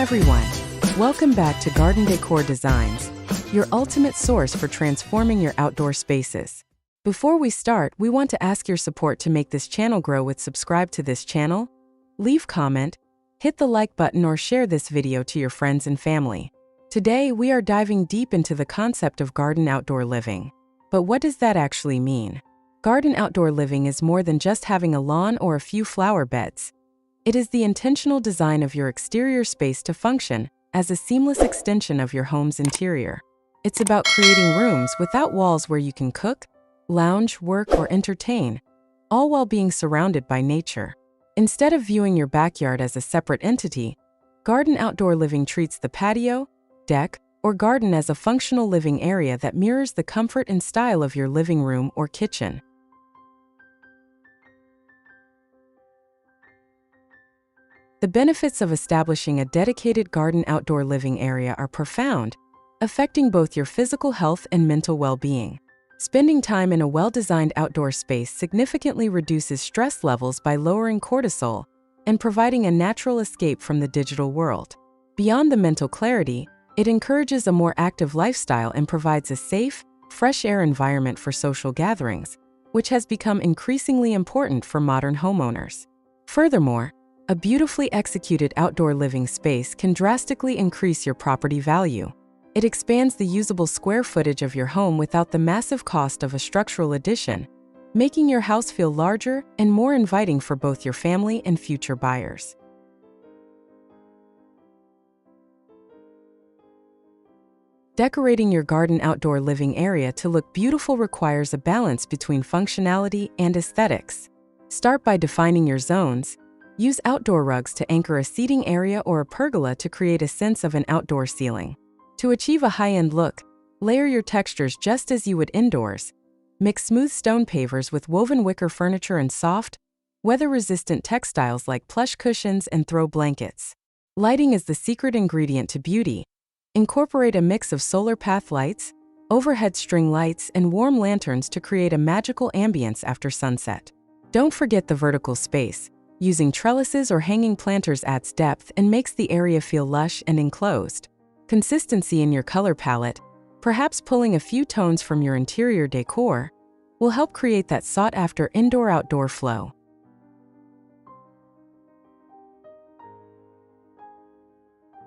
everyone. Welcome back to Garden Decor Designs, your ultimate source for transforming your outdoor spaces. Before we start, we want to ask your support to make this channel grow with subscribe to this channel, leave comment, hit the like button or share this video to your friends and family. Today, we are diving deep into the concept of garden outdoor living. But what does that actually mean? Garden outdoor living is more than just having a lawn or a few flower beds. It is the intentional design of your exterior space to function as a seamless extension of your home's interior. It's about creating rooms without walls where you can cook, lounge, work, or entertain, all while being surrounded by nature. Instead of viewing your backyard as a separate entity, garden outdoor living treats the patio, deck, or garden as a functional living area that mirrors the comfort and style of your living room or kitchen. The benefits of establishing a dedicated garden outdoor living area are profound, affecting both your physical health and mental well-being. Spending time in a well-designed outdoor space significantly reduces stress levels by lowering cortisol and providing a natural escape from the digital world. Beyond the mental clarity, it encourages a more active lifestyle and provides a safe, fresh air environment for social gatherings, which has become increasingly important for modern homeowners. Furthermore, a beautifully executed outdoor living space can drastically increase your property value. It expands the usable square footage of your home without the massive cost of a structural addition, making your house feel larger and more inviting for both your family and future buyers. Decorating your garden outdoor living area to look beautiful requires a balance between functionality and aesthetics. Start by defining your zones. Use outdoor rugs to anchor a seating area or a pergola to create a sense of an outdoor ceiling. To achieve a high-end look, layer your textures just as you would indoors. Mix smooth stone pavers with woven wicker furniture and soft, weather-resistant textiles like plush cushions and throw blankets. Lighting is the secret ingredient to beauty. Incorporate a mix of solar path lights, overhead string lights, and warm lanterns to create a magical ambience after sunset. Don't forget the vertical space. Using trellises or hanging planters adds depth and makes the area feel lush and enclosed. Consistency in your color palette, perhaps pulling a few tones from your interior decor, will help create that sought-after indoor-outdoor flow.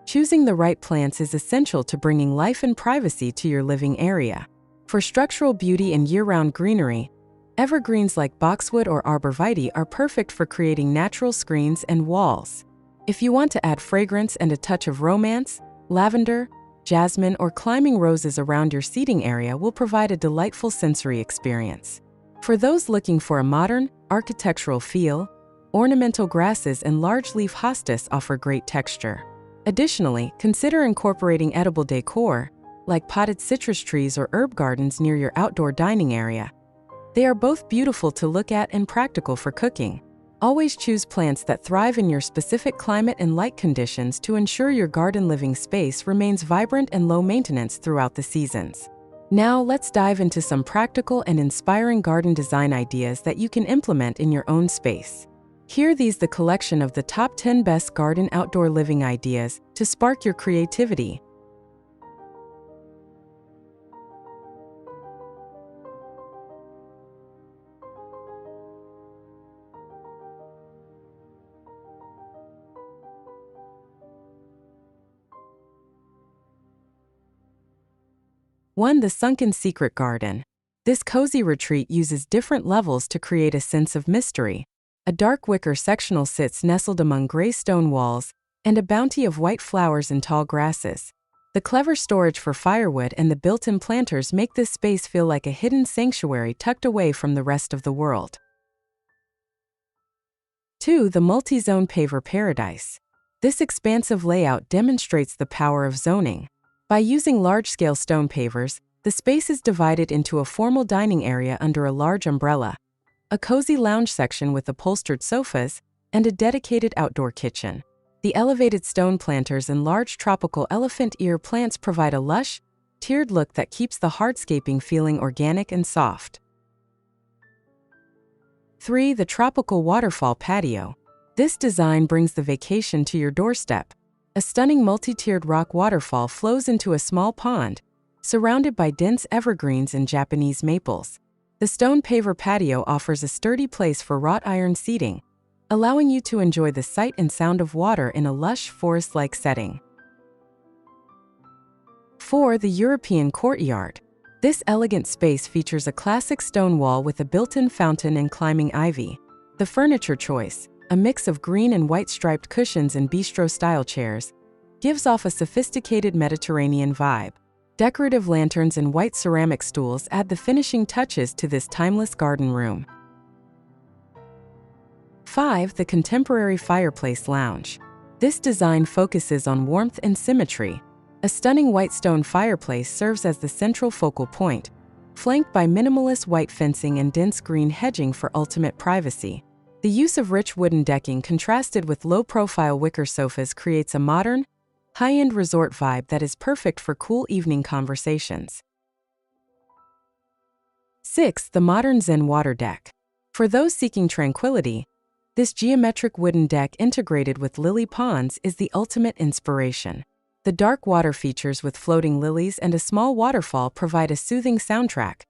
Choosing the right plants is essential to bringing life and privacy to your living area. For structural beauty and year-round greenery, evergreens like boxwood or arborvitae are perfect for creating natural screens and walls. If you want to add fragrance and a touch of romance, lavender, jasmine, or climbing roses around your seating area will provide a delightful sensory experience. For those looking for a modern, architectural feel, ornamental grasses and large-leaf hostas offer great texture. Additionally, consider incorporating edible decor, like potted citrus trees or herb gardens near your outdoor dining area. They are both beautiful to look at and practical for cooking. Always choose plants that thrive in your specific climate and light conditions to ensure your garden living space remains vibrant and low maintenance throughout the seasons. Now, let's dive into some practical and inspiring garden design ideas that you can implement in your own space. Here these the collection of the top 10 best garden outdoor living ideas to spark your creativity. One, the sunken secret garden. This cozy retreat uses different levels to create a sense of mystery. A dark wicker sectional sits nestled among gray stone walls and a bounty of white flowers and tall grasses. The clever storage for firewood and the built-in planters make this space feel like a hidden sanctuary tucked away from the rest of the world. 2, the multi-zone paver paradise. This expansive layout demonstrates the power of zoning. By using large-scale stone pavers, the space is divided into a formal dining area under a large umbrella, a cozy lounge section with upholstered sofas, and a dedicated outdoor kitchen. The elevated stone planters and large tropical elephant ear plants provide a lush, tiered look that keeps the hardscaping feeling organic and soft. 3, the tropical waterfall patio. This design brings the vacation to your doorstep. A stunning multi-tiered rock waterfall flows into a small pond, surrounded by dense evergreens and Japanese maples. The stone paver patio offers a sturdy place for wrought iron seating, allowing you to enjoy the sight and sound of water in a lush, forest-like setting. 4. The European courtyard. This elegant space features a classic stone wall with a built-in fountain and climbing ivy. The furniture choice, a mix of green and white striped cushions and bistro-style chairs, gives off a sophisticated Mediterranean vibe. Decorative lanterns and white ceramic stools add the finishing touches to this timeless garden room. 5. The contemporary fireplace lounge. This design focuses on warmth and symmetry. A stunning white stone fireplace serves as the central focal point, flanked by minimalist white fencing and dense green hedging for ultimate privacy. The use of rich wooden decking contrasted with low-profile wicker sofas creates a modern, high-end resort vibe that is perfect for cool evening conversations. 6. The modern Zen water deck. For those seeking tranquility, this geometric wooden deck integrated with lily ponds is the ultimate inspiration. The dark water features with floating lilies and a small waterfall provide a soothing soundtrack,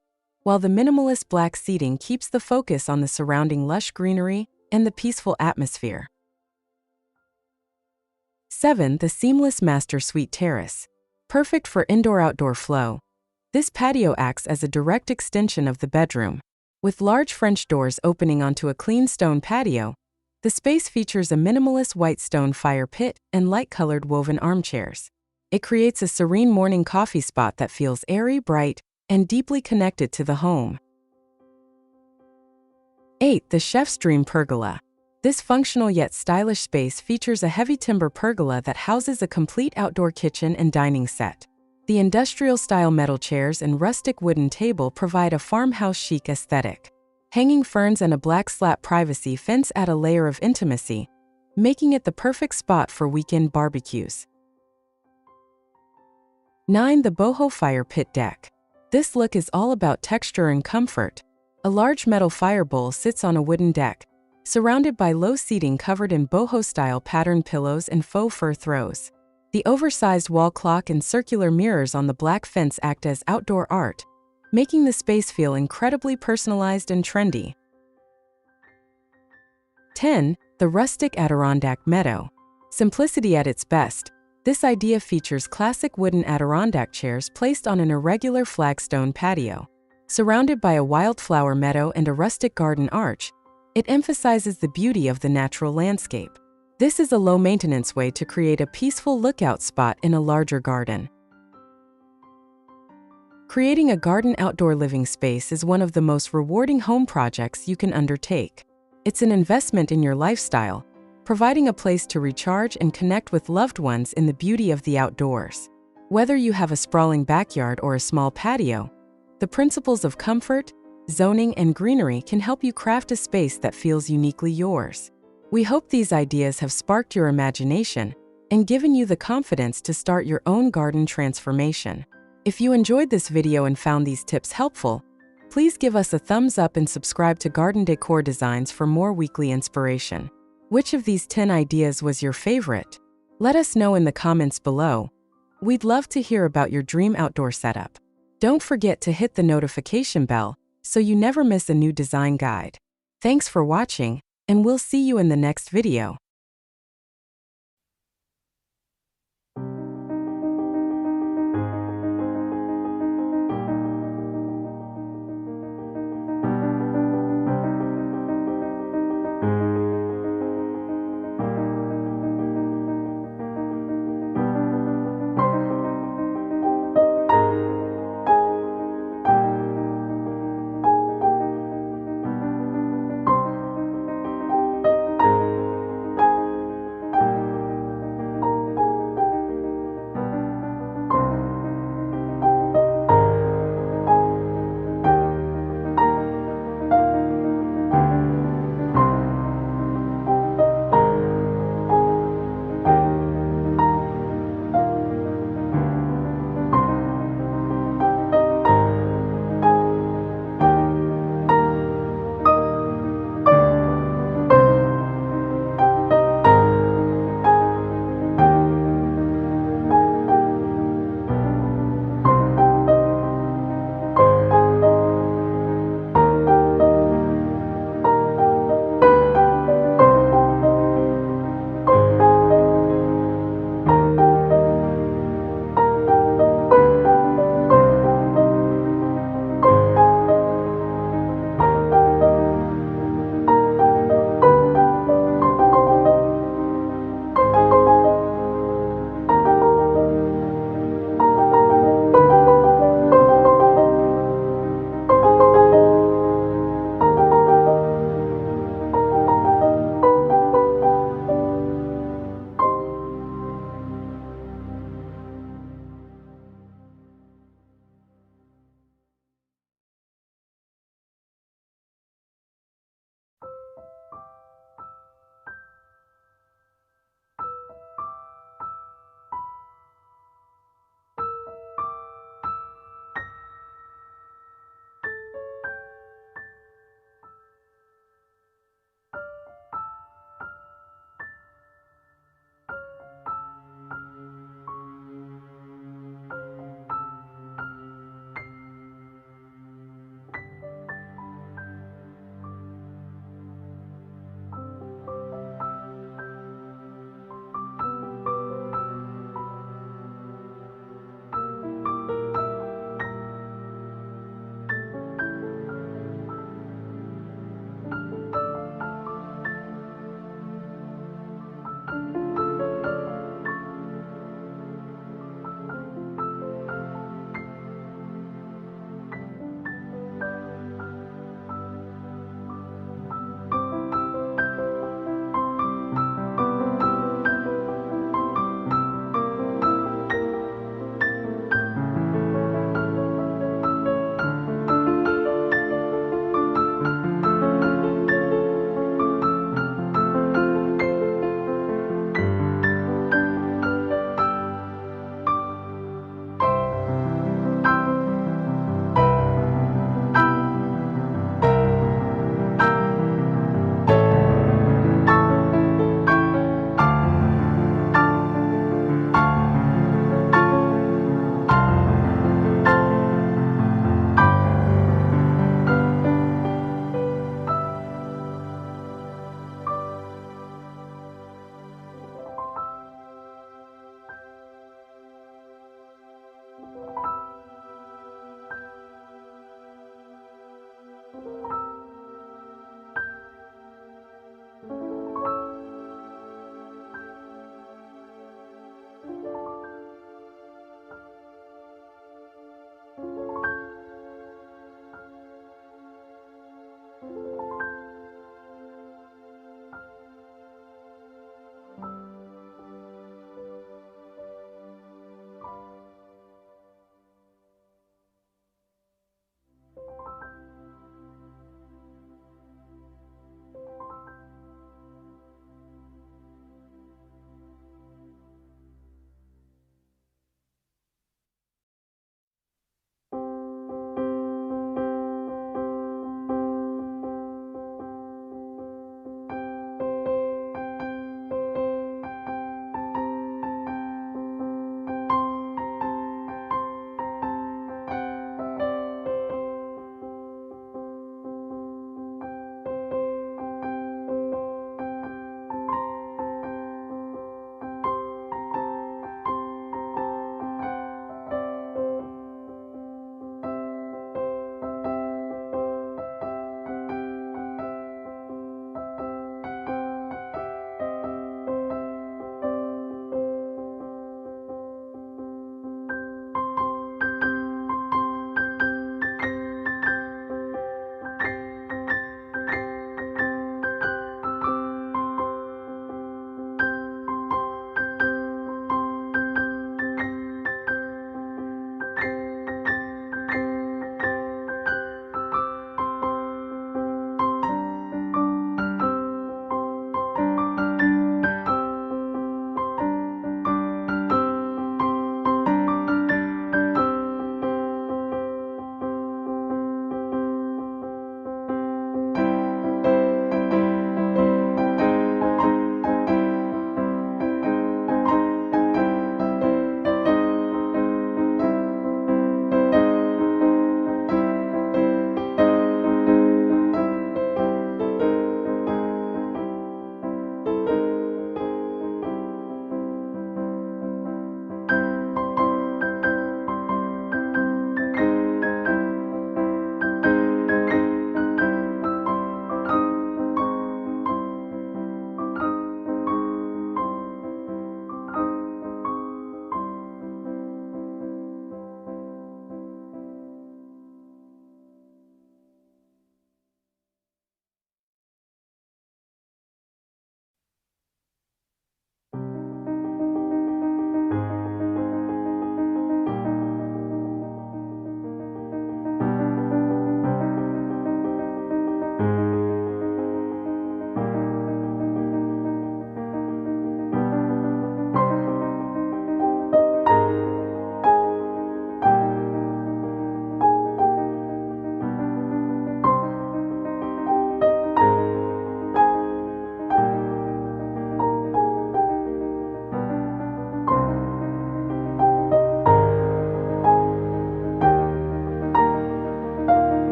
while the minimalist black seating keeps the focus on the surrounding lush greenery and the peaceful atmosphere. 7. The seamless master suite terrace. Perfect for indoor-outdoor flow, this patio acts as a direct extension of the bedroom. With large French doors opening onto a clean stone patio, the space features a minimalist white stone fire pit and light-colored woven armchairs. It creates a serene morning coffee spot that feels airy, bright, and deeply connected to the home. 8. The Chef's Dream Pergola. This functional yet stylish space features a heavy timber pergola that houses a complete outdoor kitchen and dining set. The industrial-style metal chairs and rustic wooden table provide a farmhouse chic aesthetic. Hanging ferns and a black slat privacy fence add a layer of intimacy, making it the perfect spot for weekend barbecues. 9. The boho fire pit deck. This look is all about texture and comfort. A large metal fire bowl sits on a wooden deck, surrounded by low seating covered in boho-style patterned pillows and faux fur throws. The oversized wall clock and circular mirrors on the black fence act as outdoor art, making the space feel incredibly personalized and trendy. 10. The rustic Adirondack meadow. Simplicity at its best, this idea features classic wooden Adirondack chairs placed on an irregular flagstone patio. Surrounded by a wildflower meadow and a rustic garden arch, it emphasizes the beauty of the natural landscape. This is a low-maintenance way to create a peaceful lookout spot in a larger garden. Creating a garden outdoor living space is one of the most rewarding home projects you can undertake. It's an investment in your lifestyle, providing a place to recharge and connect with loved ones in the beauty of the outdoors. Whether you have a sprawling backyard or a small patio, the principles of comfort, zoning, and greenery can help you craft a space that feels uniquely yours. We hope these ideas have sparked your imagination and given you the confidence to start your own garden transformation. If you enjoyed this video and found these tips helpful, please give us a thumbs up and subscribe to Garden Decor Designs for more weekly inspiration. Which of these 10 ideas was your favorite? Let us know in the comments below. We'd love to hear about your dream outdoor setup. Don't forget to hit the notification bell so you never miss a new design guide. Thanks for watching, and we'll see you in the next video.